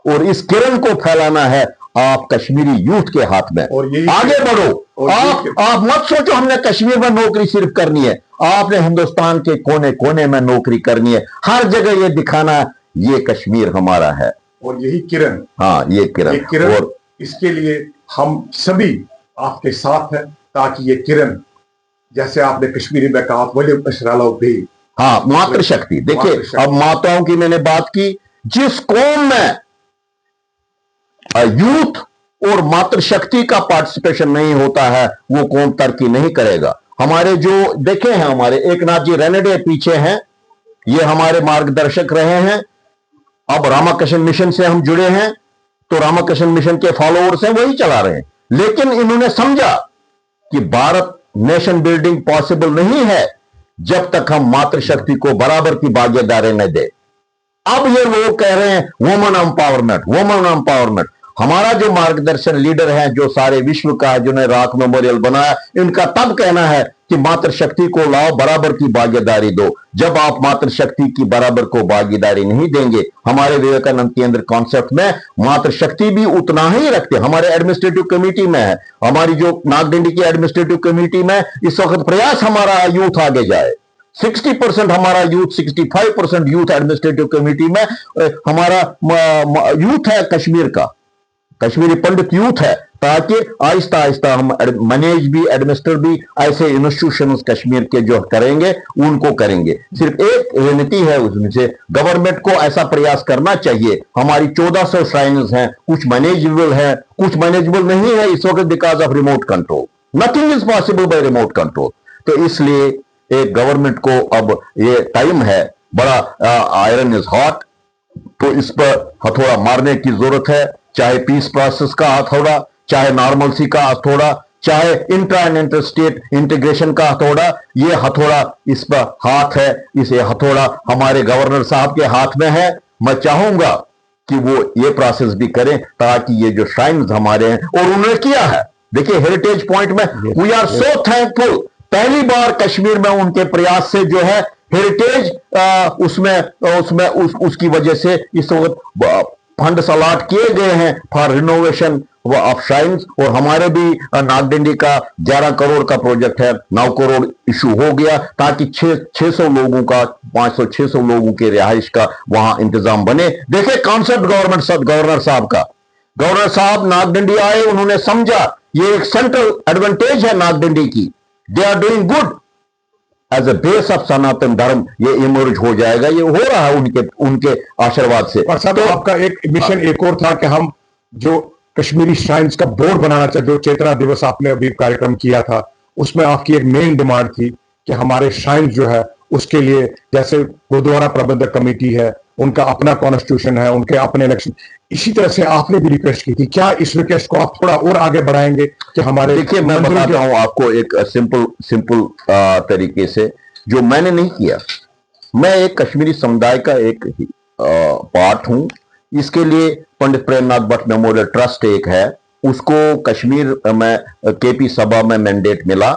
और इस किरण को फैलाना है आप कश्मीरी यूथ के हाथ में। और आगे बढ़ो। आप मत सोचो हमने कश्मीर में नौकरी सिर्फ करनी है, आपने हिंदुस्तान के कोने कोने में नौकरी करनी है। हर जगह ये दिखाना ये कश्मीर हमारा है, और यही किरण, हाँ ये किरण। और इसके लिए हम सभी आपके साथ हैं, ताकि ये किरण, जैसे आपने कश्मीरी में कहा, हाँ मातृशक्ति। देखिए अब माताओं की मैंने बात की, जिस कौम में यूथ और मातृशक्ति का पार्टिसिपेशन नहीं होता है, वो कौम तरक्की नहीं करेगा। हमारे जो देखे हैं, हमारे एक नाथ जी रेनेडे पीछे हैं, ये हमारे मार्गदर्शक रहे हैं। अब रामाकृष्ण मिशन से हम जुड़े हैं, तो रामाकृष्ण मिशन के फॉलोअर्स हैं, वही चला रहे हैं। लेकिन इन्होंने समझा कि भारत नेशन बिल्डिंग पॉसिबल नहीं है जब तक हम मातृशक्ति को बराबर की भागीदारी न दे। अब ये लोग कह रहे हैं वुमेन एम्पावरमेंट, वुमेन एम्पावरमेंट। हमारा जो मार्गदर्शन लीडर है, जो सारे विश्व का है, जिन्होंने रॉक मेमोरियल बनाया, इनका तब कहना है कि मातृशक्ति को लाओ, बराबर की भागीदारी दो। जब आप मातृशक्ति की बराबर को भागीदारी नहीं देंगे, हमारे विवेकानंद केंद्र कॉन्सेप्ट में मातृशक्ति भी उतना ही रखते। हमारे एडमिनिस्ट्रेटिव कमेटी में है, हमारी जो नागडिंडी की एडमिनिस्ट्रेटिव कमेटी में इस वक्त प्रयास हमारा यूथ आगे जाए। 60% हमारा यूथ, 65% यूथ एडमिनिस्ट्रेटिव कमेटी में हमारा यूथ है कश्मीर का, कश्मीरी पंडित यूथ है, ताकि आहिस्ता आहिस्ता हम मैनेज भी, एडमिनिस्टर भी ऐसे इंस्टीट्यूशंस कश्मीर के जो करेंगे उनको करेंगे। सिर्फ एक रणनीति है, उसमें से गवर्नमेंट को ऐसा प्रयास करना चाहिए। हमारी 1400 श्राइन्स हैं, कुछ मैनेजेबल है, कुछ मैनेजेबल नहीं है इस वक्त because of remote control. Nothing is possible by remote control. तो इसलिए एक गवर्नमेंट को अब ये टाइम है, बड़ा आयरन इज हॉट, तो इस पर हथौड़ा मारने की जरूरत है। चाहे पीस प्रोसेस का हथौड़ा, चाहे नॉर्मलसी का हथौड़ा, चाहे intra and inter state integration का हथौड़ा, ये हथौड़ा इस पर हाथ है। इसे हथौड़ा हमारे गवर्नर साहब के हाथ में है। मैं चाहूंगा कि वो ये प्रोसेस भी करें, ताकि ये जो श्राइन्स हमारे हैं, और उन्होंने किया है। देखिए हेरिटेज पॉइंट में वी आर सो थैंकफुल, पहली बार कश्मीर में उनके प्रयास से जो है हेरिटेज उसकी वजह से इस वक्त फंड्स अलॉट किए गए हैं फॉर रिनोवेशन ऑफ श्राइन्स। और हमारे भी नागडिंडी का 11 करोड़ का प्रोजेक्ट है, 9 करोड़ इशू हो गया, ताकि 600 लोगों का, 500-600 लोगों के रिहाइश का वहां इंतजाम बने। देखिए कॉन्सेप्ट गवर्नर साहब का, गवर्नर साहब नागडिंडी आए, उन्होंने समझा ये एक सेंट्रल एडवांटेज है नागडिंडी की, they are doing good as a base of Sanatan Dharma, ये इमर्ज हो जाएगा। ये हो रहा है उनके आशीर्वाद से। और साहब, तो आपका एक मिशन एक और था कि हम जो कश्मीरी श्राइन्स का बोर्ड बनाना चाहिए, जो चेतना दिवस आपने अभी कार्यक्रम किया था, उसमें आपकी एक मेन डिमांड थी कि हमारे श्राइन्स जो है उसके लिए, जैसे गुरुद्वारा प्रबंधक कमेटी है, उनका अपना कॉन्स्टिट्यूशन है, उनके अपने इलेक्शन, इसी तरह से आपने भी रिक्वेस्ट की थी। क्या इस रिक्वेस्ट को आप थोड़ा और आगे बढ़ाएंगे कि हमारे? देखिए मैं बताता हूं आपको एक सिंपल तरीके से, जो मैंने नहीं किया। मैं एक कश्मीरी समुदाय का एक पार्ट हूं। इसके लिए पंडित प्रेमनाथ भट्ट मेमोरियल ट्रस्ट एक है, उसको कश्मीर में केपी सभा में मैंडेट मिला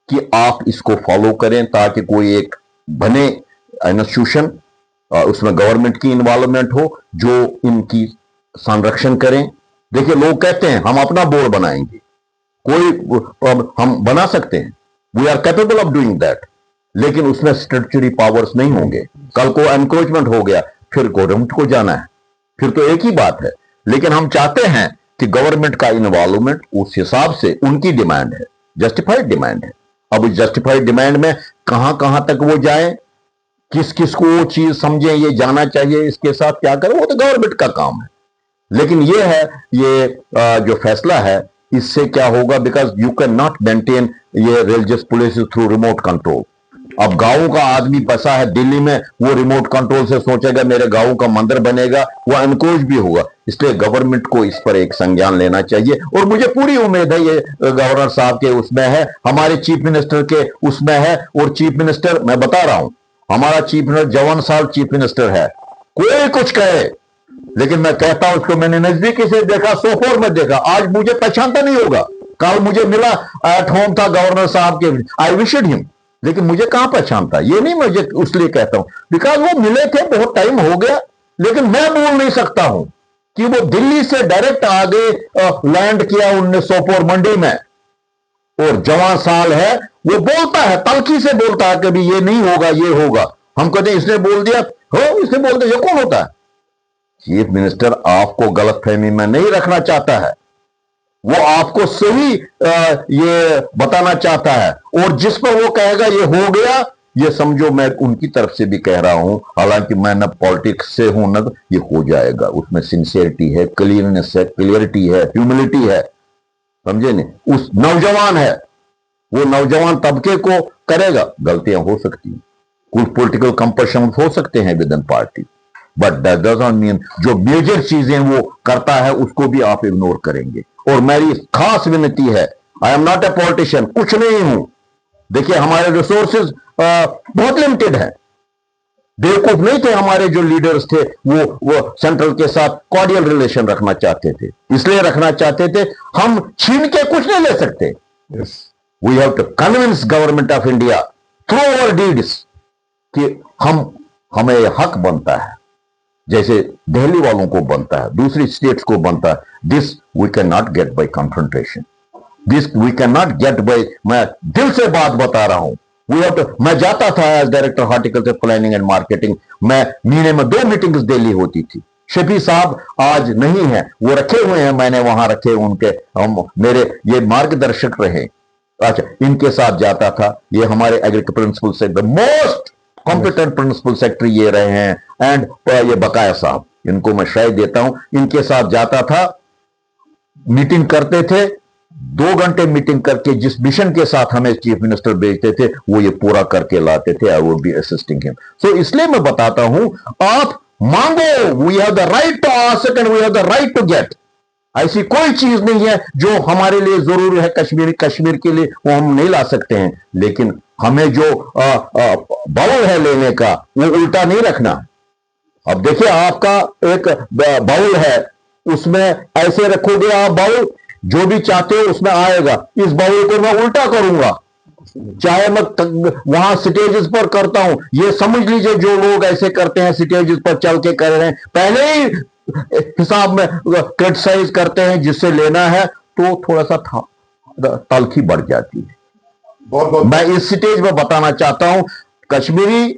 कि आप इसको फॉलो करें, ताकि कोई एक बने इंस्टीट्यूशन, उसमें गवर्नमेंट की इन्वॉल्वमेंट हो, जो इनकी संरक्षण करें। देखिए लोग कहते हैं हम अपना बोर्ड बनाएंगे, हम बना सकते हैं, we are capable of doing that, लेकिन उसमें स्टैट्यूटरी पावर्स नहीं होंगे। कल को एनक्रोचमेंट हो गया, फिर गवर्नमेंट को जाना है, फिर तो एक ही बात है। लेकिन हम चाहते हैं कि गवर्नमेंट का इन्वॉल्वमेंट उस हिसाब से, उनकी डिमांड है, जस्टिफाइड डिमांड है। अब जस्टिफाइड डिमांड में कहां कहां तक वो जाए, किस किस को वो चीज समझे, ये जाना चाहिए, इसके साथ क्या करें, वो तो गवर्नमेंट का काम है। लेकिन ये है, ये जो फैसला है, इससे क्या होगा, because you can not maintain ये religious police through remote control. अब गांव का आदमी बसा है दिल्ली में, वो रिमोट कंट्रोल से सोचेगा मेरे गांव का मंदिर बनेगा, वो एनकोज भी होगा। इसलिए गवर्नमेंट को इस पर एक संज्ञान लेना चाहिए, और मुझे पूरी उम्मीद है ये गवर्नर साहब के उसमें है, हमारे चीफ मिनिस्टर के उसमें है। और चीफ मिनिस्टर, मैं बता रहा हूं, हमारा चीफ मिनिस्टर जवान साहब चीफ मिनिस्टर है, कोई कुछ कहे, लेकिन मैं कहता हूं, उसको मैंने नजदीकी से देखा, सोपोर में देखा, आज मुझे पहचानता नहीं होगा। कल मुझे मिला, एट होम था गवर्नर साहब के, आई विशड हिम, लेकिन मुझे कहां पहचानता। ये नहीं मुझे उसलिए कहता हूं बिकॉज वो मिले थे, बहुत टाइम हो गया, लेकिन मैं बोल नहीं सकता हूं कि वो दिल्ली से डायरेक्ट आगे लैंड किया उनने सोपोर मंडी में, और जवान साल है, वो बोलता है, तलखी से बोलता है, कभी ये नहीं होगा, ये होगा। हम कहते हैं इसने बोल दिया, हो इसने बोल दिया, ये कौन होता है? चीफ मिनिस्टर आपको गलतफहमी में नहीं रखना चाहता है, वो आपको सही ये बताना चाहता है, और जिस पर वो कहेगा ये हो गया, ये समझो मैं उनकी तरफ से भी कह रहा हूं, हालांकि मैं न पॉलिटिक्स से हूं न, ये हो जाएगा। उसमें सिंसियरिटी है, क्लियरनेस है, क्लियरिटी है, ह्यूमिलिटी है, समझे नहीं? उस नौजवान है, वो नौजवान तबके को करेगा, गलतियां हो सकती हैं, कुछ पॉलिटिकल कंपल्शन हो सकते हैं with in party, but that doesn't mean जो मेजर चीजें वो करता है उसको भी आप इग्नोर करेंगे। और मेरी खास विनती है, I am not a politician, कुछ नहीं हूं। देखिए हमारे रिसोर्सेज बहुत लिमिटेड है, बेवकूफ नहीं थे हमारे जो लीडर्स थे, वो सेंट्रल के साथ कॉर्डियल रिलेशन रखना चाहते थे, इसलिए रखना चाहते थे, हम छीन के कुछ नहीं ले सकते। We have to convince government of India through our deeds कि हमें हक बनता है, जैसे दिल्ली वालों को बनता है, दूसरी स्टेट्स को बनता है। This we can not get by confrontation, this we can not get by, मैं दिल से बात बता रहा हूं। मैं जाता था as director horticulture planning and marketing, मैं महीने में 2 मीटिंग्स दिल्ली होती थी। शफी साहब आज नहीं है, वो रखे हुए हैं, मैंने वहां रखे उनके, मेरे ये मार्गदर्शक रहे। अच्छा, इनके साथ जाता था, ये हमारे एग्रीकल्चर प्रिंसिपल से the most competent principal secretary ये रहे हैं, एंड ये बकाया साहब, इनको मैं शायद देता हूं, इनके साथ जाता था, मीटिंग करते थे, 2 घंटे मीटिंग करके जिस मिशन के साथ हमें चीफ मिनिस्टर भेजते थे, वो ये पूरा करके लाते थे। I would be assisting him. So इसलिए मैं बताता हूं, आप मांगो, we have the right to ask and we have the right to get. ऐसी कोई चीज नहीं है जो हमारे लिए जरूरी है कश्मीर के लिए, वो हम नहीं ला सकते हैं, लेकिन हमें जो बाउल है लेने का, वो उल्टा नहीं रखना। अब देखिए आपका एक बाउल है, उसमें ऐसे रखोगे आप बाउल, जो भी चाहते हो उसमें आएगा। इस बाउल को मैं उल्टा करूंगा, चाहे मैं वहां स्टेजेस पर करता हूं, ये समझ लीजिए जो लोग ऐसे करते हैं, स्टेजेस पर चल के कर रहे हैं, पहले ही हिसाब में क्रिटिसाइज करते हैं, जिससे लेना है तो थोड़ा सा तलखी बढ़ जाती है। बहुत मैं इस स्टेज में बताना चाहता हूं, कश्मीरी,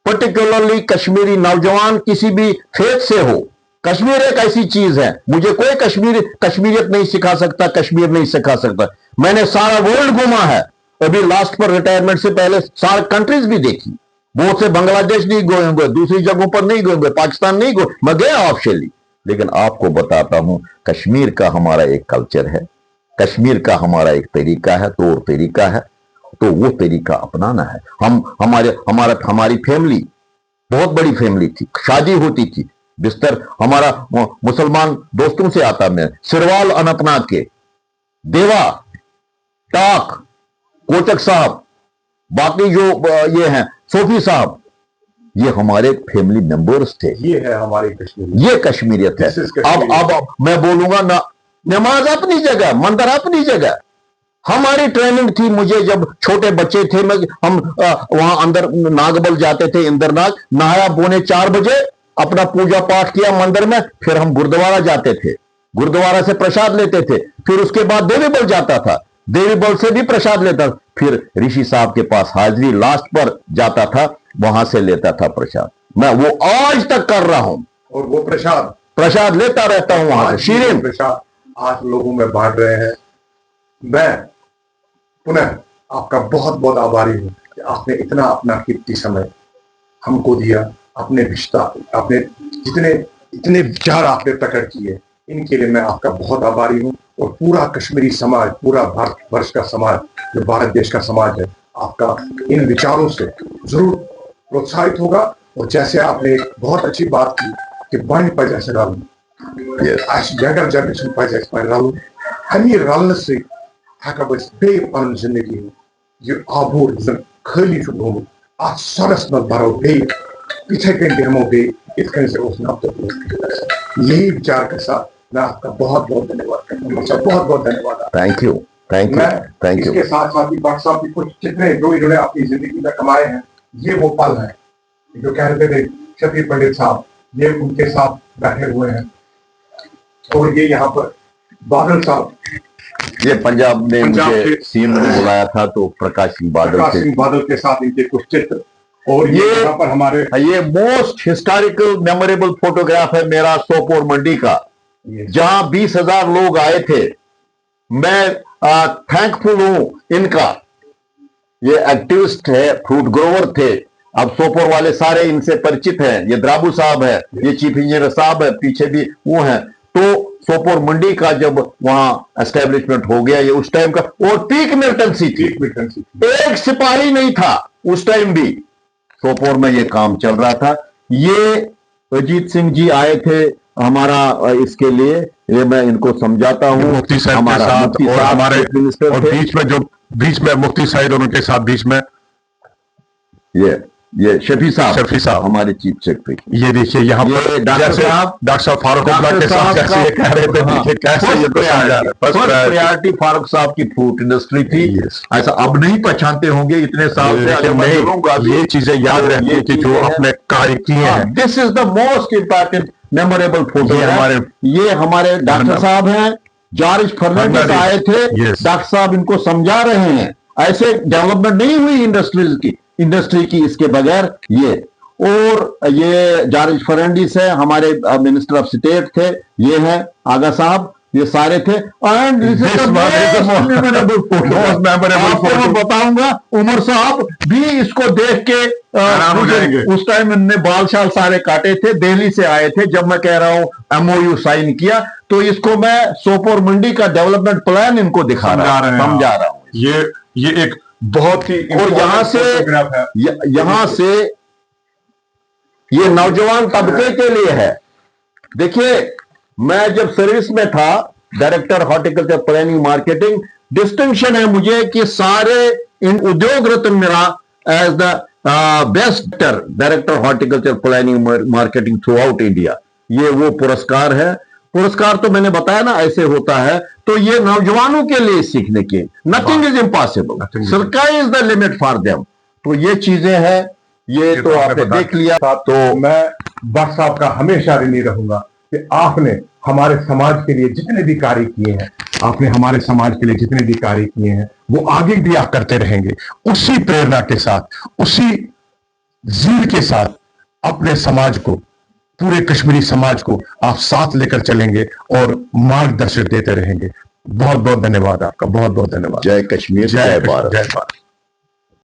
पर्टिकुलरली कश्मीरी नौजवान किसी भी फेथ से हो, कश्मीर एक ऐसी चीज है, मुझे कोई कश्मीरियत नहीं सिखा सकता, कश्मीर नहीं सिखा सकता। मैंने सारा वर्ल्ड घूमा है, अभी लास्ट पर रिटायरमेंट से पहले सारे कंट्रीज भी देखी, बहुत से बांग्लादेश नहीं गए होंगे, दूसरी जगहों पर नहीं गए होंगे, पाकिस्तान नहीं गए, मैं गया ऑफिशियली। लेकिन आपको बताता हूं, कश्मीर का हमारा एक कल्चर है, कश्मीर का हमारा एक तरीका है, तौर तरीका है, तो वो तरीका अपनाना है। हमारी फैमिली बहुत बड़ी फैमिली थी, शादी होती थी, बिस्तर हमारा मुसलमान दोस्तों से आता, मैं सिरवाल अनंतनाग के देवा, टाक, कोचक साहब, बाकी जो ये हैं सोफी साहब, ये हमारे फैमिली मेंबर्स थे। ये है हमारी कश्मीर, ये कश्मीरियत है। अब मैं बोलूंगा ना, नमाज अपनी जगह, मंदिर अपनी जगह, हमारी ट्रेनिंग थी। मुझे जब छोटे बच्चे थे, हम वहां अंदर नागबल जाते थे, इंद्रनाग, नहाया 3:45 बजे, अपना पूजा पाठ किया मंदिर में, फिर हम गुरुद्वारा जाते थे, गुरुद्वारा से प्रसाद लेते थे, फिर उसके बाद देवीबल जाता था, देवीबल से भी प्रसाद लेता, फिर ऋषि साहब के पास हाजिरी लास्ट पर जाता था, वहां से लेता था प्रसाद। मैं वो आज तक कर रहा हूं, और वो प्रसाद लेता रहता हूं वहां से। शीरीन प्रसाद आज लोगों में बांट रहे हैं। मैं पुनः आपका बहुत बहुत आभारी हूँ कि आपने इतना अपना कीमती समय हमको दिया। अपने रिश्ता, अपने जितने इतने विचार आपने प्रकट किए, इनके लिए मैं आपका बहुत आभारी हूँ। और पूरा कश्मीरी समाज, पूरा भारतवर्ष का समाज, जो भारत देश का समाज है, आपका इन विचारों से जरूर प्रोत्साहित होगा। और जैसे आपने एक बहुत अच्छी बात की कि बन पजैसे रल, जगर जनरेशन पजैसे रल, हमी रलने से हकब अस बे पन जिंदगी ये आबूर खाली गोमुत अत सरस मत भरो बे इथे कन दिमो बे इत कन से उस नाम तो यही विचार के साथ मैं आपका बहुत बहुत धन्यवाद करता हूँ। बहुत बहुत धन्यवाद। Thank you, thank you, thank you. इसके साथ साथ ही भट्ट साहब की कुछ चित्र जो इन्होंने अपनी जिंदगी में कमाए हैं, ये वो पल है जो कह रहे थे शफी पंडित साहब, ये उनके साथ बैठे हुए हैं। और ये यहाँ पर बादल साहब, ये पंजाब ने मुझे सीएम ने बुलाया था, तो प्रकाश सिंह बादल के साथ इनके कुछ चित्र। और ये यहाँ पर हमारे ये मोस्ट हिस्टोरिकल मेमोरेबल फोटोग्राफ है मेरा सोपोर मंडी का, जहां 20,000 लोग आए थे। मैं थैंकफुल हूं इनका। ये एक्टिविस्ट है, फ्रूट ग्रोवर थे, अब सोपोर वाले सारे इनसे परिचित हैं। ये द्राबू साहब है, ये चीफ इंजीनियर साहब है, पीछे भी वो हैं। तो सोपोर मंडी का जब वहां एस्टेब्लिशमेंट हो गया, ये उस टाइम का, और पीक मिलिटेंसी थी, एक सिपाही नहीं था उस टाइम भी सोपोर में ये काम चल रहा था। ये अजीत सिंह जी आए थे हमारा इसके लिए, ये मैं इनको समझाता हूँ। मुफ्ती साहब के साथ और हमारे मिनिस्टर, और बीच में मुफ्ती साहिद और उनके साथ बीच में ये शफी साहब हमारे चीफ सेक्रेटरी। ये देखिए यहाँ पर डॉक्टर साहब फारूक अब्दुल्ला के साथ कैसे ये कह रहे थे, कैसे ये प्रायोरिटी फारूक साहब की फ्रूट इंडस्ट्री थी। ऐसा अब नहीं पहचानते होंगे इतने साल से, ये चीजें याद रहती है कि जो आपने कार्य किए हैं। This is the most important memorable photo. ये हमारे डॉक्टर साहब हैं, जॉर्ज फर्नांडिस आए थे, डॉक्टर साहब इनको समझा रहे हैं ऐसे डेवलपमेंट नहीं हुई इंडस्ट्री की इसके बगैर। ये और ये जॉर्ज फर्नांडिस है, हमारे मिनिस्टर ऑफ स्टेट थे, ये हैं आगा साहब, ये सारे थे। एंड बताऊंगा, उमर साहब भी इसको देख के उस टाइम इनने बाल शाल सारे काटे थे, दिल्ली से आए थे। जब मैं कह रहा हूं MOU साइन किया, तो इसको मैं सोपोर मंडी का डेवलपमेंट प्लान इनको समझा रहा हूं। ये एक बहुत ही, और यहां से ये नौजवान तबके के लिए है। देखिए, मैं जब सर्विस में था, director horticulture planning marketing, distinction है मुझे कि सारे इन उद्योग रत्न मिला as the best director horticulture planning marketing throughout India. ये वो पुरस्कार है। पुरस्कार तो मैंने बताया ना ऐसे होता है। तो ये नौजवानों के लिए सीखने के, nothing is impossible, sky is the limit for them. तो ये चीजें हैं, ये तो आपने देख लिया। तो मैं भट्ट साहब का हमेशा ऋणी रहूंगा कि आपने हमारे समाज के लिए जितने भी कार्य किए हैं, आपने हमारे समाज के लिए जितने भी कार्य किए हैं, वो आगे भी आप करते रहेंगे। उसी प्रेरणा के साथ, उसी जील के साथ अपने समाज को, पूरे कश्मीरी समाज को आप साथ लेकर चलेंगे और मार्गदर्शन देते रहेंगे। बहुत बहुत धन्यवाद आपका, बहुत बहुत धन्यवाद। जय कश्मीर, जय भारत।